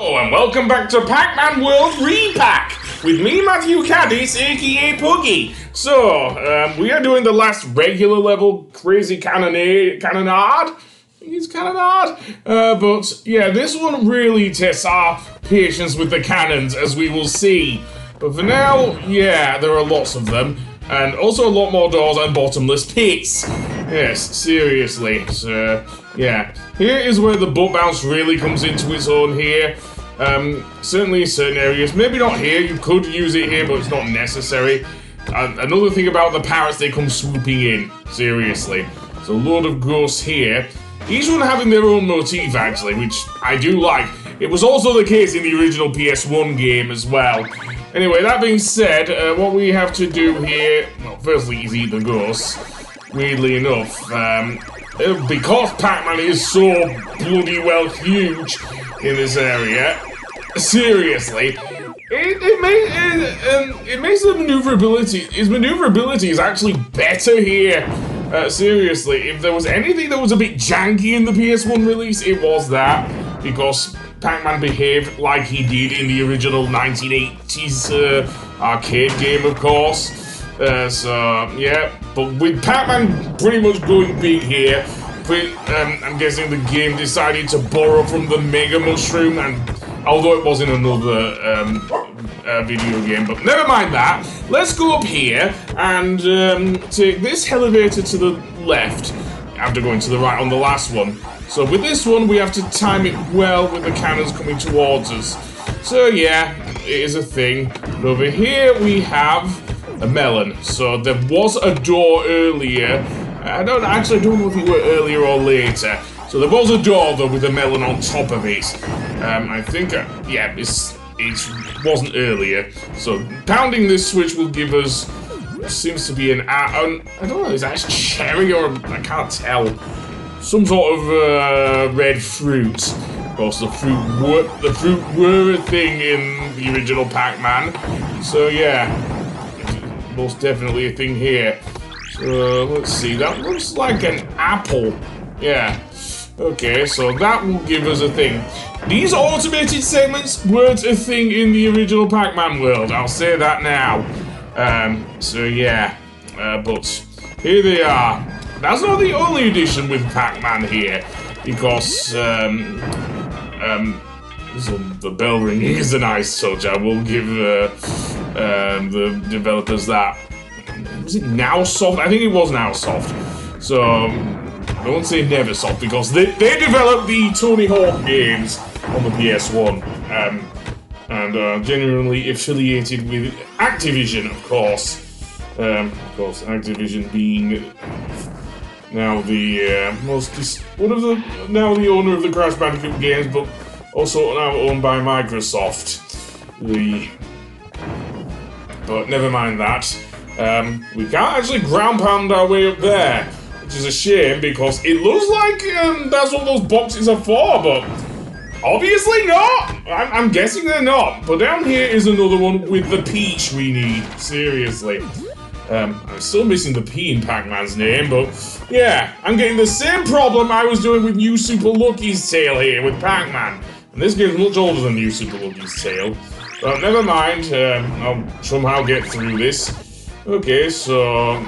Oh, and welcome back to Pac-Man World Repack with me, Matthew Caddis, aka Pookie. So, we are doing the last regular level crazy cannonade. It's cannonade. But yeah, this one really tests our patience with the cannons, as we will see. But for now, yeah, there are lots of them. And also a lot more doors and bottomless pits. Yes, seriously. So, yeah. Here is where the butt bounce really comes into its own here. Certainly in certain areas. Maybe not here. You could use it here, but it's not necessary. Another thing about the parrots, they come swooping in. Seriously. There's a load of ghosts here. Each one having their own motif, actually, which I do like. It was also the case in the original PS1 game as well. Anyway, that being said, what we have to do here, well, firstly is eat the ghosts, weirdly enough, because Pac-Man is so bloody well huge in this area, seriously, it makes the his maneuverability is actually better here, seriously. If there was anything that was a bit janky in the PS1 release, it was that, because Pac-Man behaved like he did in the original 1980s arcade game, of course. So, yeah. But with Pac-Man pretty much going big here, I'm guessing the game decided to borrow from the Mega Mushroom, and although it was in another video game, but never mind that. Let's go up here and take this elevator to the left after going to the right on the last one. So with this one, we have to time it well with the cannons coming towards us. So yeah, it is a thing. And over here we have a melon. So there was a door earlier. I don't know if it were earlier or later. So there was a door though with a melon on top of it. I think, yeah, it wasn't earlier. So pounding this switch will give us, seems to be I don't know, is that cherry or, I can't tell. Some sort of red fruit. Of course, the fruit were a thing in the original Pac-Man. So yeah, most definitely a thing here. So let's see, that looks like an apple. Yeah. Okay, so that will give us a thing. These automated segments weren't a thing in the original Pac-Man world. I'll say that now. So yeah, but here they are. That's not the only addition with Pac-Man here, because the bell ringing is a nice touch. I will give the developers that. Was it Now Soft? I think it was Now Soft. So I won't say Never Soft, because they developed the Tony Hawk games on the PS1, and are genuinely affiliated with Activision, of course. Activision being now the now the owner of the Crash Bandicoot games, but also now owned by Microsoft. But never mind that. We can't actually ground pound our way up there, which is a shame, because it looks like that's what those boxes are for, but obviously not. I'm guessing they're not. But down here is another one with the peach we need. Seriously. I'm still missing the P in Pac-Man's name, but yeah, I'm getting the same problem I was doing with New Super Lucky's Tale here with Pac-Man. And this game's much older than New Super Lucky's Tale. But never mind, I'll somehow get through this. Okay, so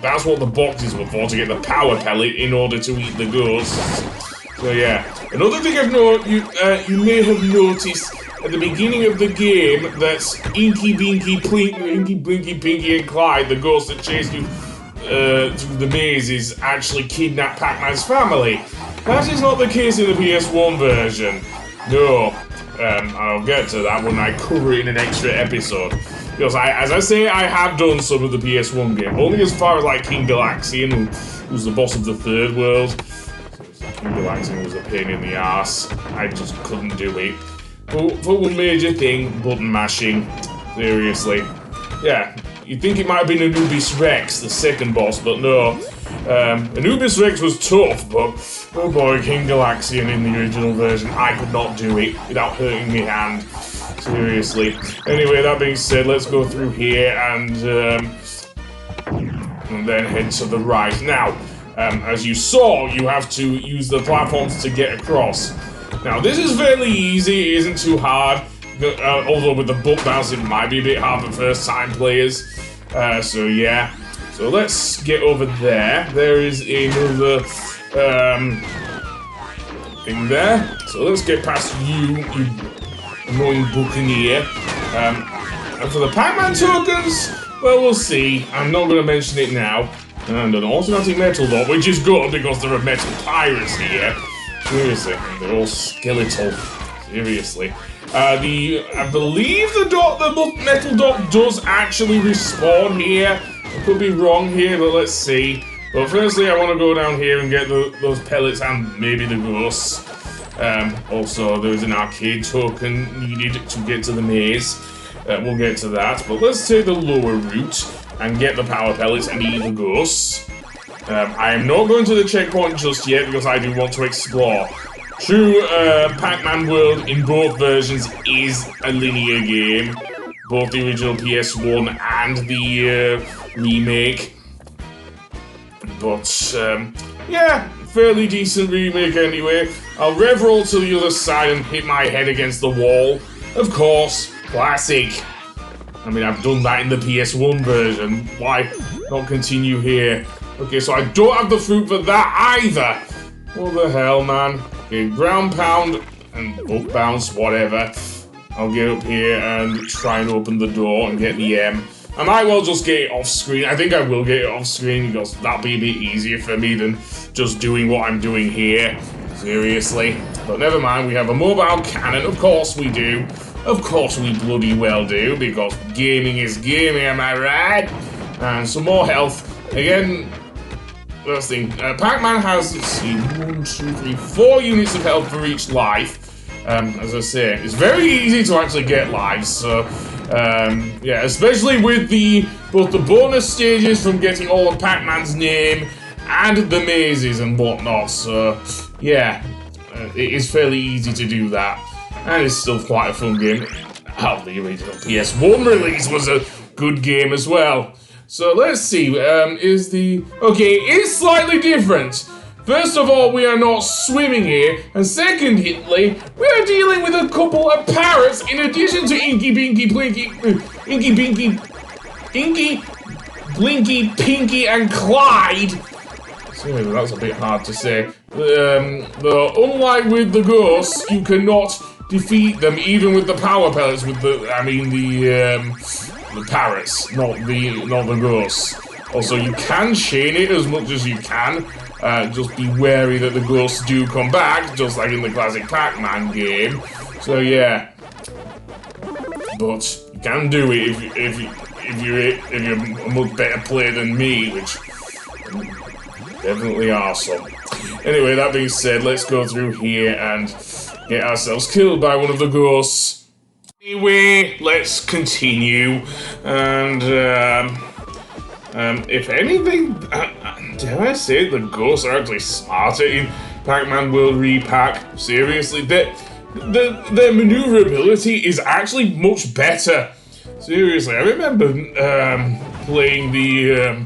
that's what the boxes were for, to get the power pellet in order to eat the ghosts. So yeah, another thing I've noticed, you may have noticed at the beginning of the game, that's Inky, Blinky, Pinky, and Clyde, the ghosts that chased you through the mazes, actually kidnapped Pac-Man's family. That is not the case in the PS1 version. No, I'll get to that when I cover it in an extra episode. Because as I say, I have done some of the PS1 game, only as far as like King Galaxian, who's the boss of the third world. King Galaxian was a pain in the ass. I just couldn't do it. For one major thing, button mashing. Seriously. Yeah, you'd think it might have been Anubis Rex, the second boss, but no. Anubis Rex was tough, but oh boy, King Galaxian in the original version, I could not do it without hurting my hand. Seriously. Anyway, that being said, let's go through here and then head to the right. Now, as you saw, you have to use the platforms to get across. Now, this is fairly easy, it isn't too hard. Although with the book bounce, it might be a bit hard for first-time players. So yeah. So let's get over there. There is another thing there. So let's get past you annoying buccaneer. And for the Pac-Man tokens, well, we'll see. I'm not going to mention it now. And an automatic metal dot, which is good because there are metal pirates here. Seriously, they're all skeletal. Seriously. I believe the metal dot does actually respawn here. I could be wrong here, but let's see. But firstly, I want to go down here and get those pellets and maybe the ghosts. Also, there's an arcade token needed to get to the maze. We'll get to that. But let's take the lower route and get the power pellets and eat the ghosts. I am not going to the checkpoint just yet because I do want to explore. True, Pac-Man World in both versions is a linear game. Both the original PS1 and the remake. But, yeah, fairly decent remake anyway. I'll rev roll to the other side and hit my head against the wall. Of course, classic. I mean, I've done that in the PS1 version. Why not continue here? Okay, so I don't have the fruit for that either. What the hell, man? Okay, ground pound and book bounce, whatever. I'll get up here and try and open the door and get the M. I might well just get it off screen. I think I will get it off screen because that'll be a bit easier for me than just doing what I'm doing here. Seriously. But never mind, we have a mobile cannon. Of course we do. Of course we bloody well do, because gaming is gaming, am I right? And some more health. Again, first thing, Pac-Man has, let's see, 1, 2, 3, 4 units of health for each life. As I say, it's very easy to actually get lives, so, yeah, especially with both the bonus stages from getting all of Pac-Man's name and the mazes and whatnot, so, yeah, it is fairly easy to do that. And it's still quite a fun game. Oh, the original PS1 release was a good game as well. So let's see, okay, it's slightly different. First of all, we are not swimming here, and secondly, we are dealing with a couple of parrots in addition to Inky, Blinky, Pinky, and Clyde. Sorry, that's a bit hard to say. Unlike with the ghosts, you cannot defeat them even with the power pellets. With the parrots, not the ghosts. Also, you can chain it as much as you can. Just be wary that the ghosts do come back, just like in the classic Pac-Man game. So yeah, but you can do it if you're a much better player than me, which definitely are some. Anyway, that being said, let's go through here and get ourselves killed by one of the ghosts. Anyway, let's continue, and if anything, dare I say the ghosts are actually smarter in Pac-Man World Repack? Seriously, their maneuverability is actually much better. Seriously, I remember playing the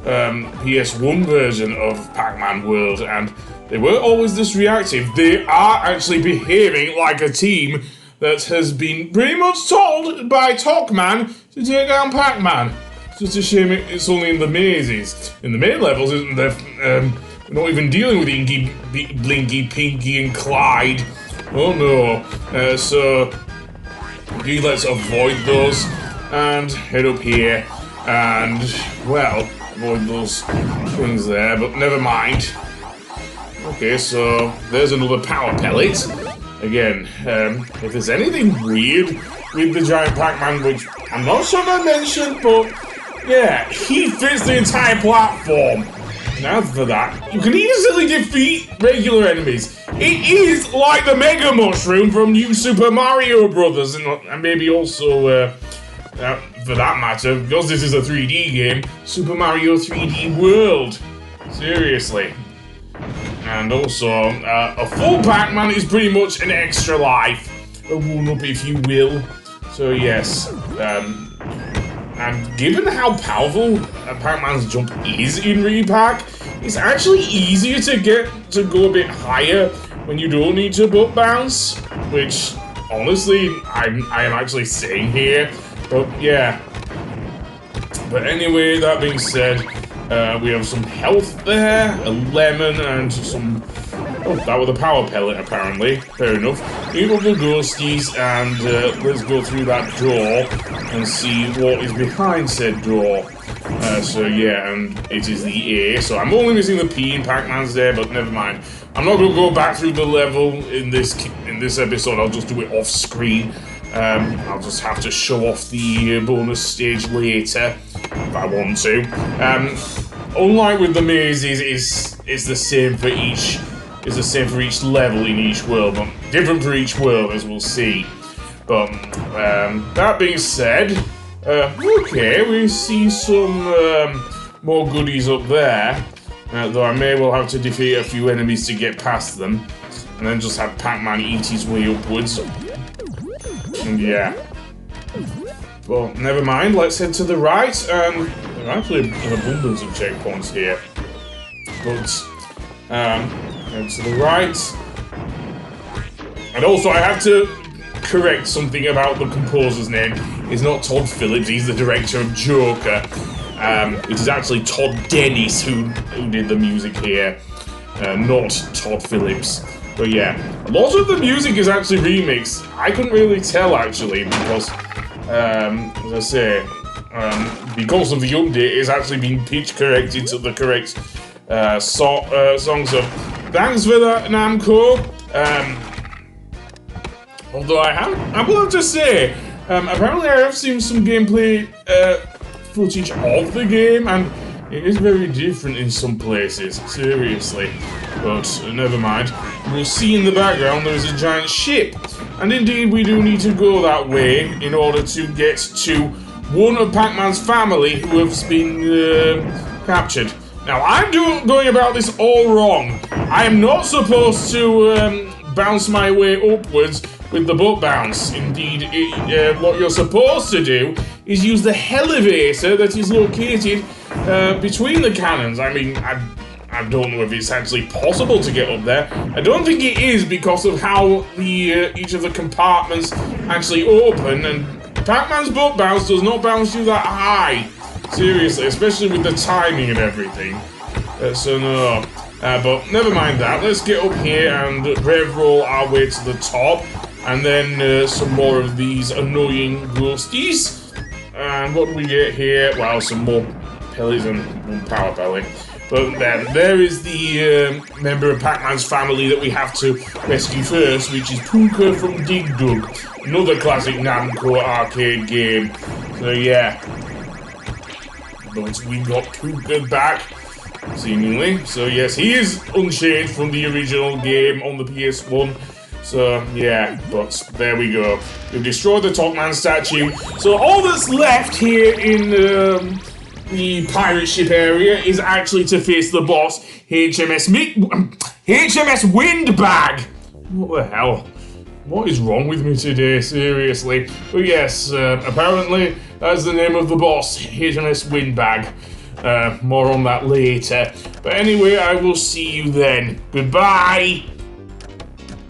PS1 version of Pac-Man World, and they weren't always this reactive. They are actually behaving like a team that has been pretty much told by Talkman to take down Pac-Man. It's just a shame it's only in the mazes. In the main levels, isn't there? We're not even dealing with Inky, Blinky, Pinky, and Clyde. Oh no. So, let's avoid those and head up here and, well, avoid those things there, but never mind. Okay, so there's another power pellet. Again, if there's anything weird with the giant Pac-Man, which I'm not sure I mentioned, but yeah, he fits the entire platform. Now for that, you can easily defeat regular enemies. It is like the Mega Mushroom from New Super Mario Bros. And maybe also, for that matter, because this is a 3D game, Super Mario 3D World. Seriously. And also, a full Pac-Man is pretty much an extra life. A one-up, if you will. So yes, and given how powerful Pac-Man's jump is in Repack, it's actually easier to go a bit higher when you don't need to butt bounce, which honestly I am actually saying here, but yeah. But anyway, that being said, we have some health there, a lemon, and some. Oh, that was a power pellet, apparently. Fair enough. Leave up the ghosties, and let's go through that door and see what is behind said door. So yeah, and it is the A. So I'm only missing the P in Pac-Man's there, but never mind. I'm not gonna go back through the level in this episode. I'll just do it off screen. I'll just have to show off the bonus stage later if I want to. Unlike with the mazes, it's the same for each. Is the same for each level in each world, but different for each world, as we'll see. But that being said, okay, we see some more goodies up there. Though I may well have to defeat a few enemies to get past them, and then just have Pac-Man eat his way upwards. And yeah. But never mind, let's head to the right, and there are actually an abundance of checkpoints here. But head to the right. And also I have to correct something about the composer's name. It's not Todd Phillips, he's the director of Joker. It is actually Todd Dennis who did the music here, not Todd Phillips. But yeah, a lot of the music is actually remixed. I couldn't really tell actually because, as I say, because of the update, it's actually been pitch corrected to the correct song. So thanks for that, Namco. Although I will have to say, apparently I have seen some gameplay footage of the game, and it is very different in some places, seriously. But never mind. We'll see in the background there is a giant ship, and indeed we do need to go that way in order to get to one of Pac-Man's family who has been captured. Now I'm going about this all wrong. I am not supposed to bounce my way upwards with the butt bounce. Indeed, what you're supposed to do is use the elevator that is located between the cannons. I mean, I don't know if it's actually possible to get up there. I don't think it is because of how each of the compartments actually open, and Pac-Man's butt bounce does not bounce you that high. Seriously, especially with the timing and everything. So no. But never mind that. Let's get up here and rev roll our way to the top. And then some more of these annoying ghosties. And what do we get here? Well, some more pellets and one power pellet. But then there is the member of Pac-Man's family that we have to rescue first, which is Pooka from Dig Dug. Another classic Namco arcade game. So yeah. But we got Pooka back, seemingly. So yes, he is unchanged from the original game on the PS1. So yeah, but there we go. We've destroyed the Talkman statue. So all that's left here in the pirate ship area is actually to face the boss, HMS Windbag. What the hell? What is wrong with me today, seriously? But yes, apparently that's the name of the boss, HMS Windbag. More on that later. But anyway, I will see you then. Goodbye!